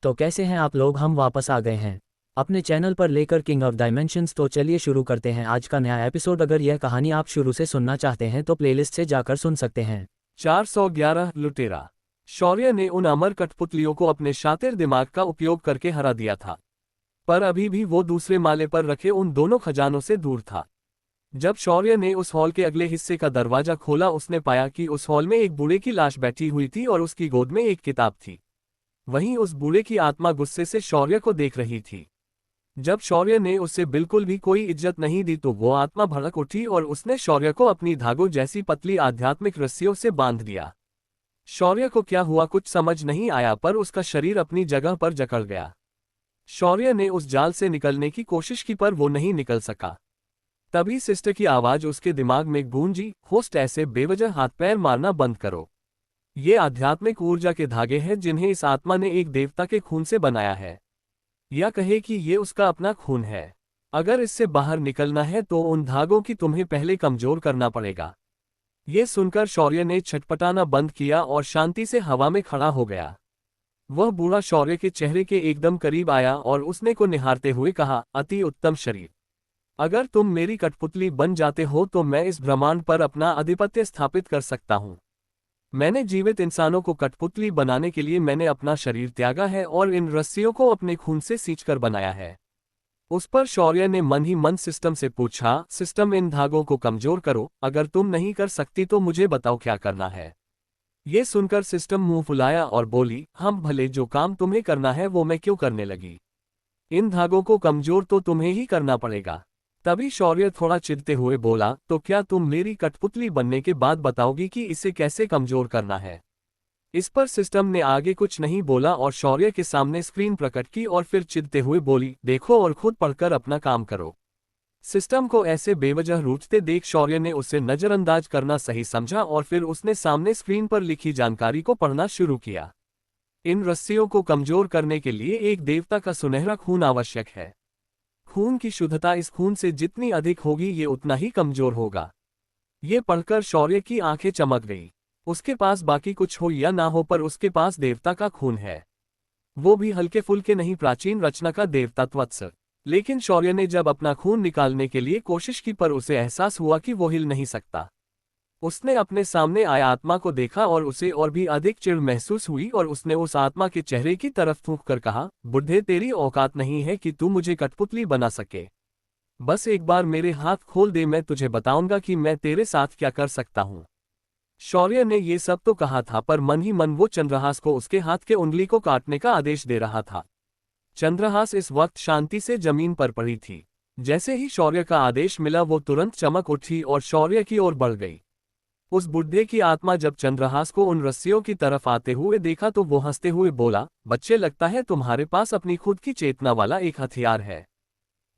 तो कैसे हैं आप लोग। हम वापस आ गए हैं अपने चैनल पर लेकर किंग ऑफ डायमेंशंस। तो चलिए शुरू करते हैं आज का नया एपिसोड। अगर यह कहानी आप शुरू से सुनना चाहते हैं तो प्लेलिस्ट से जाकर सुन सकते हैं। 411 लुटेरा। शौर्य ने उन अमर कठपुतलियों को अपने शातिर दिमाग का उपयोग करके हरा दिया था, पर अभी भी वो दूसरे माले पर रखे उन दोनों खजानों से दूर था। जब शौर्य ने उस हॉल के अगले हिस्से का दरवाजा खोला, उसने पाया कि उस हॉल में एक बूढ़े की लाश बैठी हुई थी और उसकी गोद में एक किताब थी। वहीं उस बूढ़े की आत्मा गुस्से से शौर्य को देख रही थी। जब शौर्य ने उससे बिल्कुल भी कोई इज्जत नहीं दी तो वो आत्मा भड़क उठी और उसने शौर्य को अपनी धागों जैसी पतली आध्यात्मिक रस्सियों से बांध दिया। शौर्य को क्या हुआ कुछ समझ नहीं आया, पर उसका शरीर अपनी जगह पर जकड़ गया। शौर्य ने उस जाल से निकलने की कोशिश की पर वो नहीं निकल सका। तभी सिस्टर की आवाज उसके दिमाग में गूंजी, होस्ट ऐसे बेवजह हाथ पैर मारना बंद करो। ये आध्यात्मिक ऊर्जा के धागे हैं जिन्हें इस आत्मा ने एक देवता के खून से बनाया है, या कहे कि ये उसका अपना खून है। अगर इससे बाहर निकलना है तो उन धागों की तुम्हें पहले कमजोर करना पड़ेगा। ये सुनकर शौर्य ने छटपटाना बंद किया और शांति से हवा में खड़ा हो गया। वह बूढ़ा शौर्य के चेहरे के एकदम करीब आया और उसने को निहारते हुए कहा, अति उत्तम शरीर। अगर तुम मेरी कठपुतली बन जाते हो तो मैं इस ब्रह्मांड पर अपना आधिपत्य स्थापित कर सकता हूँ। मैंने जीवित इंसानों को कठपुतली बनाने के लिए मैंने अपना शरीर त्यागा है और इन रस्सियों को अपने खून से सींचकर बनाया है। उस पर शौर्य ने मन ही मन सिस्टम से पूछा, सिस्टम इन धागों को कमजोर करो, अगर तुम नहीं कर सकती तो मुझे बताओ क्या करना है। ये सुनकर सिस्टम मुंह फुलाया और बोली, हम भले, जो काम तुम्हें करना है वो मैं क्यों करने लगी। इन धागों को कमजोर तो तुम्हें ही करना पड़ेगा। तभी शौर्य थोड़ा चिढ़ते हुए बोला, तो क्या तुम मेरी कठपुतली बनने के बाद बताओगी कि इसे कैसे कमजोर करना है। इस पर सिस्टम ने आगे कुछ नहीं बोला और शौर्य के सामने स्क्रीन प्रकट की और फिर चिढ़ते हुए बोली, देखो और खुद पढ़कर अपना काम करो। सिस्टम को ऐसे बेवजह रूठते देख शौर्य ने उसे नजरअंदाज करना सही समझा और फिर उसने सामने स्क्रीन पर लिखी जानकारी को पढ़ना शुरू किया। इन रस्सियों को कमजोर करने के लिए एक देवता का सुनहरा खून आवश्यक है। खून की शुद्धता इस खून से जितनी अधिक होगी ये उतना ही कमजोर होगा। ये पढ़कर शौर्य की आंखें चमक गई। उसके पास बाकी कुछ हो या ना हो, पर उसके पास देवता का खून है, वो भी हल्के फुल्के नहीं, प्राचीन रचना का देवतत्व। लेकिन शौर्य ने जब अपना खून निकालने के लिए कोशिश की पर उसे एहसास हुआ कि वो हिल नहीं सकता। उसने अपने सामने आया आत्मा को देखा और उसे और भी अधिक चिढ़ महसूस हुई और उसने उस आत्मा के चेहरे की तरफ थूक कर कहा, बुढ़े, तेरी औकात नहीं है कि तू मुझे कठपुतली बना सके। बस एक बार मेरे हाथ खोल दे, मैं तुझे बताऊंगा कि मैं तेरे साथ क्या कर सकता हूँ। शौर्य ने ये सब तो कहा था, पर मन ही मन वो चंद्रहास को उसके हाथ के उंगली को काटने का आदेश दे रहा था। चंद्रहास इस वक्त शांति से जमीन पर पड़ी थी। जैसे ही शौर्य का आदेश मिला वो तुरंत चमक उठी और शौर्य की ओर बढ़ गई। उस बुढ़े की आत्मा जब चंद्रहास को उन रस्सियों की तरफ आते हुए देखा तो वो हंसते हुए बोला, बच्चे, लगता है तुम्हारे पास अपनी खुद की चेतना वाला एक हथियार है,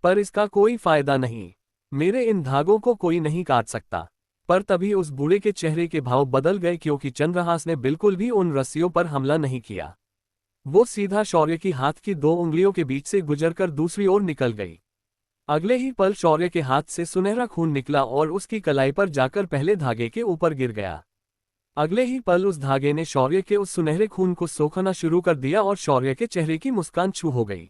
पर इसका कोई फायदा नहीं। मेरे इन धागों को कोई नहीं काट सकता। पर तभी उस बूढ़े के चेहरे के भाव बदल गए, क्योंकि चंद्रहास ने बिल्कुल भी उन रस्सियों पर हमला नहीं किया। वो सीधा शौर्य की हाथ की दो उंगलियों के बीच से गुजरकर दूसरी ओर निकल गई। अगले ही पल शौर्य के हाथ से सुनहरा खून निकला और उसकी कलाई पर जाकर पहले धागे के ऊपर गिर गया। अगले ही पल उस धागे ने शौर्य के उस सुनहरे खून को सोखना शुरू कर दिया और शौर्य के चेहरे की मुस्कान छू हो गई,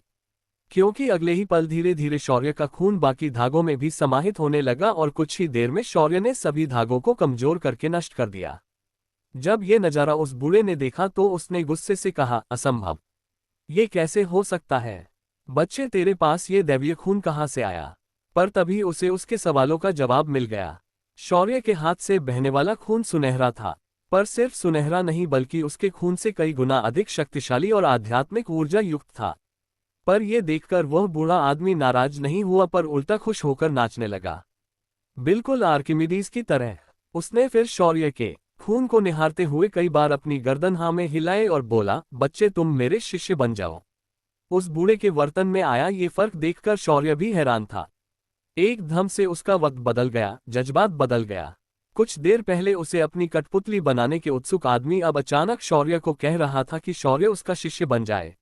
क्योंकि अगले ही पल धीरे धीरे शौर्य का खून बाकी धागों में भी समाहित होने लगा और कुछ ही देर में शौर्य ने सभी धागों को कमजोर करके नष्ट कर दिया। जब ये नजारा उस बूढ़े ने देखा तो उसने गुस्से से कहा, असंभव, ये कैसे हो सकता है। बच्चे, तेरे पास ये दैवीय खून कहाँ से आया। पर तभी उसे उसके सवालों का जवाब मिल गया। शौर्य के हाथ से बहने वाला खून सुनहरा था, पर सिर्फ सुनहरा नहीं बल्कि उसके खून से कई गुना अधिक शक्तिशाली और आध्यात्मिक ऊर्जा युक्त था। पर यह देखकर वह बूढ़ा आदमी नाराज नहीं हुआ, पर उल्टा खुश होकर नाचने लगा, बिल्कुल आर्किमिडीज की तरह। उसने फिर शौर्य के खून को निहारते हुए कई बार अपनी गर्दन हाँ में हिलाए और बोला, बच्चे, तुम मेरे शिष्य बन जाओ। उस बूढ़े के वर्तन में आया ये फर्क देखकर शौर्य भी हैरान था। एकदम से उसका वक्त बदल गया, जज्बात बदल गया। कुछ देर पहले उसे अपनी कठपुतली बनाने के उत्सुक आदमी अब अचानक शौर्य को कह रहा था कि शौर्य उसका शिष्य बन जाए।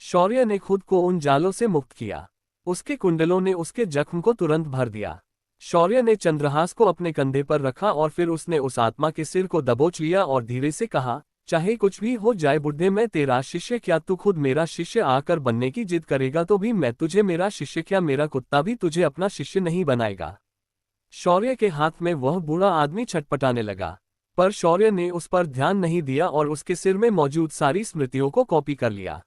शौर्य ने खुद को उन जालों से मुक्त किया। उसके कुंडलों ने उसके जख्म को तुरंत भर दिया। शौर्य ने चंद्रहास को अपने कंधे पर रखा और फिर उसने उस आत्मा के सिर को दबोच लिया और धीरे से कहा, चाहे कुछ भी हो जाए बुड्ढे, मैं तेरा शिष्य क्या तू खुद मेरा शिष्य आकर बनने की जिद करेगा तो भी मैं तुझे मेरा शिष्य क्या मेरा कुत्ता भी तुझे अपना शिष्य नहीं बनाएगा। शौर्य के हाथ में वह बूढ़ा आदमी छटपटाने लगा, पर शौर्य ने उस पर ध्यान नहीं दिया और उसके सिर में मौजूद सारी स्मृतियों को कॉपी कर लिया।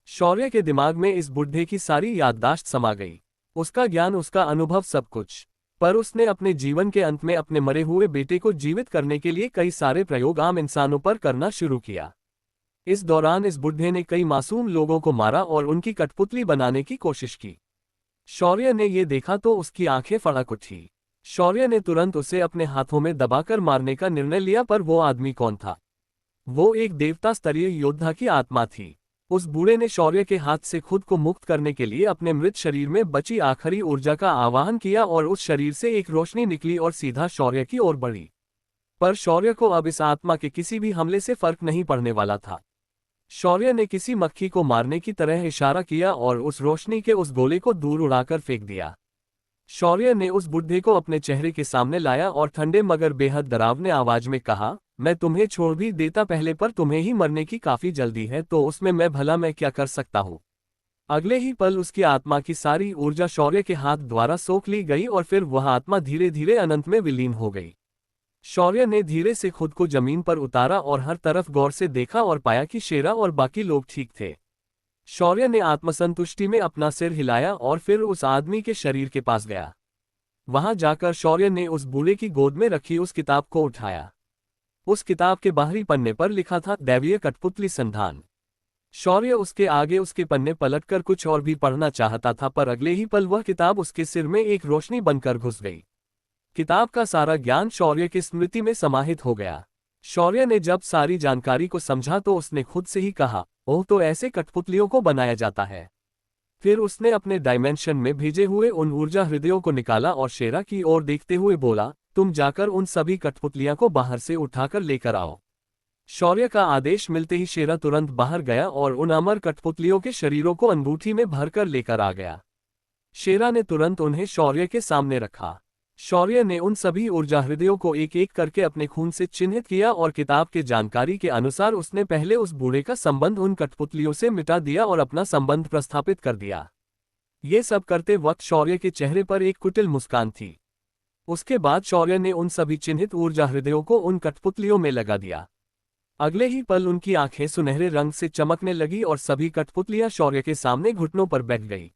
शौर्य के दिमाग में इस बुड्ढे की सारी याददाश्त समा गई, उसका ज्ञान, उसका अनुभव, सब कुछ। पर उसने अपने जीवन के अंत में अपने मरे हुए बेटे को जीवित करने के लिए कई सारे प्रयोग आम इंसानों पर करना शुरू किया। इस दौरान इस बुड्ढे ने कई मासूम लोगों को मारा और उनकी कठपुतली बनाने की कोशिश की। शौर्य ने ये देखा तो उसकी आंखें फड़क उठी। शौर्य ने तुरंत उसे अपने हाथों में दबाकर मारने का निर्णय लिया, पर वो आदमी कौन था? वो एक देवता स्तरीय योद्धा की आत्मा थी। उस बूढ़े ने शौर्य के हाथ से खुद को मुक्त करने के लिए अपने मृत शरीर में बची आखिरी ऊर्जा का आवाहन किया और उस शरीर से एक रोशनी निकली और सीधा शौर्य की ओर बढ़ी। पर शौर्य को अब इस आत्मा के किसी भी हमले से फर्क नहीं पड़ने वाला था। शौर्य ने किसी मक्खी को मारने की तरह इशारा किया और उस रोशनी के उस गोले को दूर उड़ाकर फेंक दिया। शौर्य ने उस बुड्ढे को अपने चेहरे के सामने लाया और ठंडे मगर बेहद डरावने आवाज में कहा, मैं तुम्हें छोड़ भी देता पहले, पर तुम्हें ही मरने की काफी जल्दी है, तो उसमें मैं क्या कर सकता हूँ। अगले ही पल उसकी आत्मा की सारी ऊर्जा शौर्य के हाथ द्वारा सोख ली गई और फिर वह आत्मा धीरे धीरे अनंत में विलीन हो गई। शौर्य ने धीरे से खुद को जमीन पर उतारा और हर तरफ गौर से देखा और पाया कि शेरा और बाकी लोग ठीक थे। शौर्य ने आत्मसंतुष्टि में अपना सिर हिलाया और फिर उस आदमी के शरीर के पास गया। वहां जाकर शौर्य ने उस बूढ़े की गोद में रखी उस किताब को उठाया। उस किताब के बाहरी पन्ने पर लिखा था, दैवीय कठपुतली संधान। शौर्य उसके आगे उसके पन्ने पलटकर कुछ और भी पढ़ना चाहता था, पर अगले ही पल वह किताब उसके सिर में एक रोशनी बनकर घुस गई। किताब का सारा ज्ञान शौर्य की स्मृति में समाहित हो गया। शौर्य ने जब सारी जानकारी को समझा तो उसने खुद से ही कहा, ओह, तो ऐसे कठपुतलियों को बनाया जाता है। फिर उसने अपने डायमेंशन में भेजे हुए उन ऊर्जा हृदयों को निकाला और शेरा की ओर देखते हुए बोला, तुम जाकर उन सभी कठपुतलियां को बाहर से उठाकर लेकर आओ। शौर्य का आदेश मिलते ही शेरा तुरंत बाहर गया और उन अमर कठपुतलियों के शरीरों को अंगूठी में भरकर लेकर आ गया। शेरा ने तुरंत उन्हें शौर्य के सामने रखा। शौर्य ने उन सभी ऊर्जा हृदयों को एक एक करके अपने खून से चिन्हित किया और किताब के जानकारी के अनुसार उसने पहले उस बूढ़े का संबंध उन कठपुतलियों से मिटा दिया और अपना संबंध प्रस्थापित कर दिया। ये सब करते वक्त शौर्य के चेहरे पर एक कुटिल मुस्कान थी। उसके बाद शौर्य ने उन सभी चिन्हित ऊर्जा हृदयों को उन कठपुतलियों में लगा दिया। अगले ही पल उनकी आंखें सुनहरे रंग से चमकने लगी और सभी कठपुतलियां शौर्य के सामने घुटनों पर बैठ गई।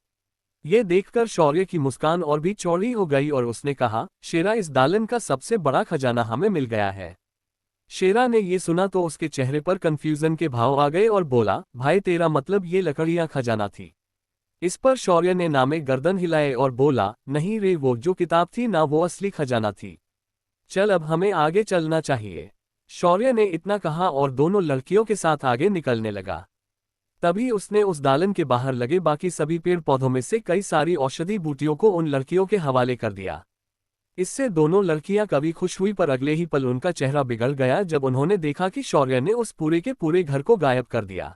ये देखकर शौर्य की मुस्कान और भी चौड़ी हो गई और उसने कहा, शेरा, इस दालन का सबसे बड़ा खजाना हमें मिल गया है। शेरा ने ये सुना तो उसके चेहरे पर कंफ्यूजन के भाव आ गए और बोला, भाई, तेरा मतलब ये लकड़ियां खजाना थी? इस पर शौर्य ने नामे गर्दन हिलाए और बोला, नहीं रे, वो जो किताब थी ना, वो असली खजाना थी। चल, अब हमें आगे चलना चाहिए। शौर्य ने इतना कहा और दोनों लड़कियों के साथ आगे निकलने लगा। तभी उसने उस दालन के बाहर लगे बाकी सभी पेड़ पौधों में से कई सारी औषधि बूटियों को उन लड़कियों के हवाले कर दिया। इससे दोनों लड़कियां कभी खुश हुई, पर अगले ही पल उनका चेहरा बिगड़ गया जब उन्होंने देखा कि शौर्य ने उस पूरे के पूरे घर को गायब कर दिया।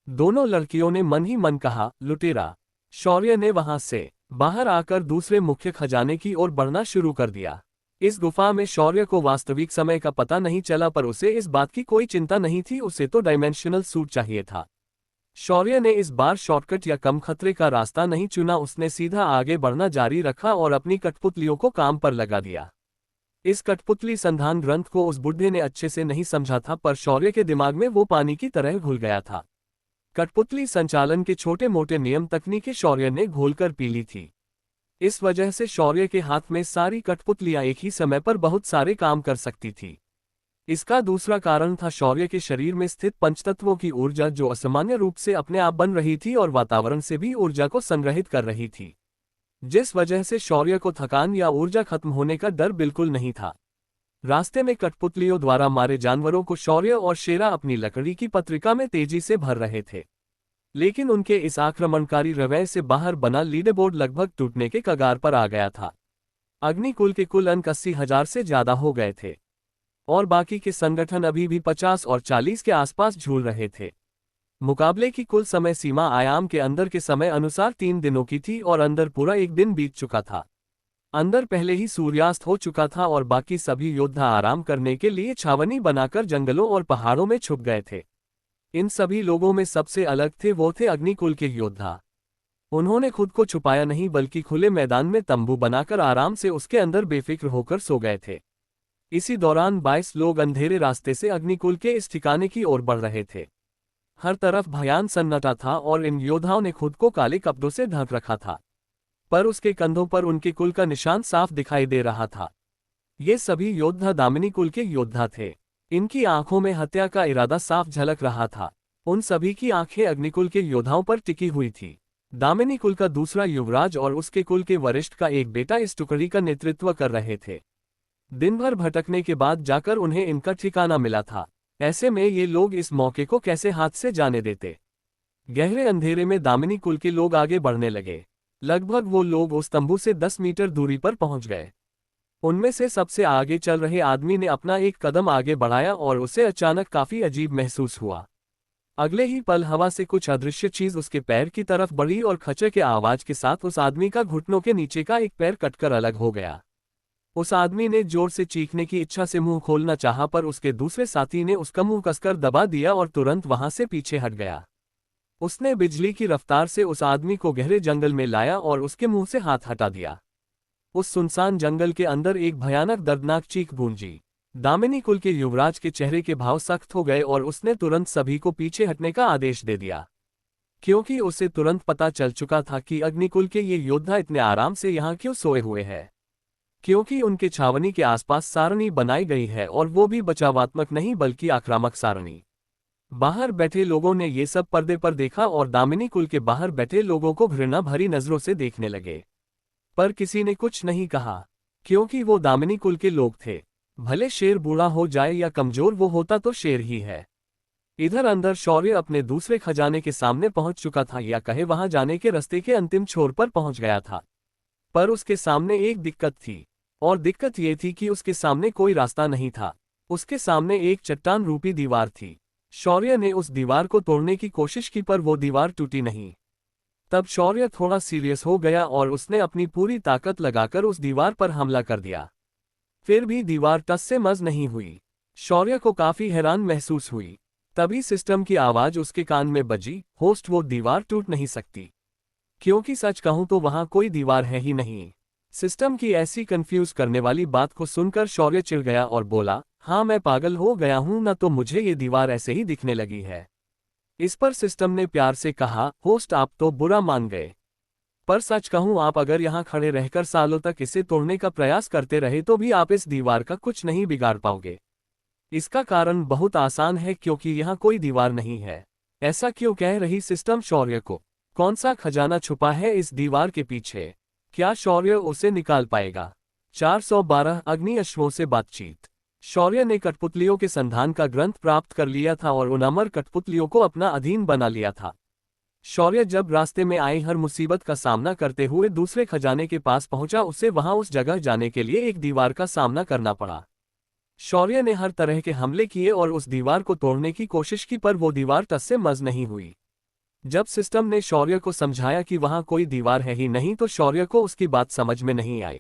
दोनों लड़कियों ने मन ही मन कहा, लुटेरा। शौर्य ने वहां से बाहर आकर दूसरे मुख्य खजाने की ओर बढ़ना शुरू कर दिया। इस गुफा में शौर्य को वास्तविक समय का पता नहीं चला, पर उसे इस बात की कोई चिंता नहीं थी, उसे तो डायमेंशनल सूट चाहिए था। शौर्य ने इस बार शॉर्टकट या कम खतरे का रास्ता नहीं चुना, उसने सीधा आगे बढ़ना जारी रखा और अपनी कठपुतलियों को काम पर लगा दिया। इस कठपुतली संधान ग्रंथ को उस बुड्ढे ने अच्छे से नहीं समझा था, पर शौर्य के दिमाग में वो पानी की तरह घुल गया था। कठपुतली संचालन के छोटे मोटे नियम तकनीकें शौर्य ने घोलकर पी ली थी। इस वजह से शौर्य के हाथ में सारी कठपुतलियां एक ही समय पर बहुत सारे काम कर सकती थी। इसका दूसरा कारण था शौर्य के शरीर में स्थित पंचतत्वों की ऊर्जा, जो असामान्य रूप से अपने आप बन रही थी और वातावरण से भी ऊर्जा को संग्रहित कर रही थी, जिस वजह से शौर्य को थकान या ऊर्जा खत्म होने का डर बिल्कुल नहीं था। रास्ते में कठपुतलियों द्वारा मारे जानवरों को शौर्य और शेरा अपनी लकड़ी की पत्रिका में तेजी से भर रहे थे, लेकिन उनके इस आक्रमणकारी रवैये से बाहर बना लीडरबोर्ड लगभग टूटने के कगार पर आ गया था। अग्निकुल के कुल अंक 80,000 से ज्यादा हो गए थे और बाकी के संगठन अभी भी 50 और 40 के आसपास झूल रहे थे। मुकाबले की कुल समय सीमा आयाम के अंदर के समय अनुसार 3 दिनों की थी और अंदर पूरा एक दिन बीत चुका था। अंदर पहले ही सूर्यास्त हो चुका था और बाकी सभी योद्धा आराम करने के लिए छावनी बनाकर जंगलों और पहाड़ों में छुप गए थे। इन सभी लोगों में सबसे अलग थे वो थे अग्निकुल के योद्धा। उन्होंने खुद को छुपाया नहीं बल्कि खुले मैदान में तंबू बनाकर आराम से उसके अंदर बेफिक्र होकर सो गए थे। इसी दौरान 22 लोग अंधेरे रास्ते से अग्निकुल के इस ठिकाने की ओर बढ़ रहे थे। हर तरफ भयान सन्नाटा था और इन योद्धाओं ने खुद को काले कपड़ों से ढक रखा था, पर उसके कंधों पर उनके कुल का निशान साफ दिखाई दे रहा था। ये सभी योद्धा दामिनी कुल के योद्धा थे। इनकी आंखों में हत्या का इरादा साफ झलक रहा था। उन सभी की आंखें अग्निकुल के योद्धाओं पर टिकी हुई थी। दामिनी कुल का दूसरा युवराज और उसके कुल के वरिष्ठ का एक बेटा इस टुकड़ी का नेतृत्व कर रहे थे। दिन भर भटकने के बाद जाकर उन्हें इनका ठिकाना मिला था। ऐसे में ये लोग इस मौके को कैसे हाथ से जाने देते। गहरे अंधेरे में दामिनी कुल के लोग आगे बढ़ने लगे। लगभग वो लोग उस तंबू से 10 मीटर दूरी पर पहुंच गए। उनमें से सबसे आगे चल रहे आदमी ने अपना एक कदम आगे बढ़ाया और उसे अचानक काफी अजीब महसूस हुआ। अगले ही पल हवा से कुछ अदृश्य चीज उसके पैर की तरफ बढ़ी और खचे के आवाज के साथ उस आदमी का घुटनों के नीचे का एक पैर कटकर अलग हो गया। उस आदमी ने जोर से चीखने की इच्छा से मुंह खोलना चाहा, पर उसके दूसरे साथी ने उसका मुंह कसकर दबा दिया और तुरंत वहां से पीछे हट गया। उसने बिजली की रफ्तार से उस आदमी को गहरे जंगल में लाया और उसके मुंह से हाथ हटा दिया। उस सुनसान जंगल के अंदर एक भयानक दर्दनाक चीख गूंजी। दामिनी कुल के युवराज के चेहरे के भाव सख्त हो गए और उसने तुरंत सभी को पीछे हटने का आदेश दे दिया, क्योंकि उसे तुरंत पता चल चुका था कि अग्निकुल के ये योद्धा इतने आराम से यहाँ क्यों सोए हुए हैं। क्योंकि उनके छावनी के आसपास सारणी बनाई गई है और वो भी बचावात्मक नहीं बल्कि आक्रामक सारणी। बाहर बैठे लोगों ने ये सब पर्दे पर देखा और दामिनी कुल के बाहर बैठे लोगों को घृणा भरी नजरों से देखने लगे, पर किसी ने कुछ नहीं कहा, क्योंकि वो दामिनी कुल के लोग थे। भले शेर बूढ़ा हो जाए या कमजोर, वो होता तो शेर ही है। इधर अंदर शौर्य अपने दूसरे खजाने के सामने पहुंच चुका था, या कहे वहां जाने के रास्ते के अंतिम छोर पर पहुंच गया था। पर उसके सामने एक दिक्कत थी, और दिक्कत ये थी कि उसके सामने कोई रास्ता नहीं था। उसके सामने एक चट्टान रूपी दीवार थी। शौर्य ने उस दीवार को तोड़ने की कोशिश की, पर वो दीवार टूटी नहीं। तब शौर्य थोड़ा सीरियस हो गया और उसने अपनी पूरी ताकत लगाकर उस दीवार पर हमला कर दिया। फिर भी दीवार टस से मस नहीं हुई। शौर्य को काफी हैरान महसूस हुई। तभी सिस्टम की आवाज उसके कान में बजी, होस्ट, वो दीवार टूट नहीं सकती, क्योंकि सच कहूं तो वहां कोई दीवार है ही नहीं। सिस्टम की ऐसी कंफ्यूज करने वाली बात को सुनकर शौर्य चिढ़ गया और बोला, हाँ मैं पागल हो गया हूं ना, तो मुझे ये दीवार ऐसे ही दिखने लगी है। इस पर सिस्टम ने प्यार से कहा, होस्ट आप तो बुरा मान गए, पर सच कहूं आप अगर यहाँ खड़े रहकर सालों तक इसे तोड़ने का प्रयास करते रहे तो भी आप इस दीवार का कुछ नहीं बिगाड़ पाओगे। इसका कारण बहुत आसान है, क्योंकि यहाँ कोई दीवार नहीं है। ऐसा क्यों कह रही सिस्टम शौर्य को? कौन सा खजाना छुपा है इस दीवार के पीछे? क्या शौर्य उसे निकाल पाएगा? 412 अग्नि अश्वों से बातचीत। शौर्य ने कठपुतलियों के संधान का ग्रंथ प्राप्त कर लिया था और उन अमर कठपुतलियों को अपना अधीन बना लिया था। शौर्य जब रास्ते में आई हर मुसीबत का सामना करते हुए दूसरे खजाने के पास पहुंचा, उसे वहां उस जगह जाने के लिए एक दीवार का सामना करना पड़ा। शौर्य ने हर तरह के हमले किए और उस दीवार को तोड़ने की कोशिश की, पर वो दीवार टस से मस नहीं हुई। जब सिस्टम ने शौर्य को समझाया कि वहां कोई दीवार है ही नहीं, तो शौर्य को उसकी बात समझ में नहीं आई।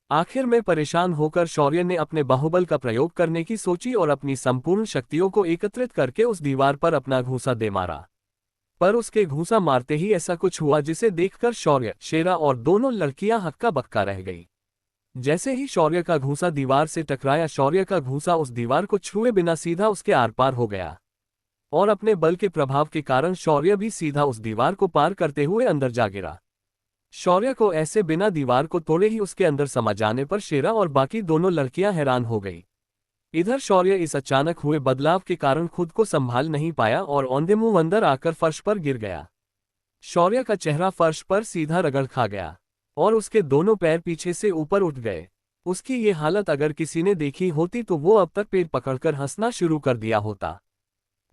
आखिर में परेशान होकर शौर्य ने अपने बाहुबल का प्रयोग करने की सोची और अपनी संपूर्ण शक्तियों को एकत्रित करके उस दीवार पर अपना घूंसा दे मारा। पर उसके घूंसा मारते ही ऐसा कुछ हुआ जिसे देखकर शौर्य, शेरा और दोनों लड़कियां हक्का बक्का रह गई। जैसे ही शौर्य का घूंसा दीवार से टकराया, शौर्य का घूंसा उस दीवार को छुए बिना सीधा उसके आर पार हो गया, और अपने बल के प्रभाव के कारण शौर्य भी सीधा उस दीवार को पार करते हुए अंदर जा गिरा। शौर्य को ऐसे बिना दीवार को तोड़े ही उसके अंदर समा जाने पर शेरा और बाकी दोनों लड़कियां हैरान हो गई। इधर शौर्य इस अचानक हुए बदलाव के कारण खुद को संभाल नहीं पाया और औंधे मुंह अंदर आकर फर्श पर गिर गया। शौर्य का चेहरा फर्श पर सीधा रगड़ खा गया और उसके दोनों पैर पीछे से ऊपर उठ गए। उसकी ये हालत अगर किसी ने देखी होती तो वो अब तक पेट पकड़कर हंसना शुरू कर दिया होता,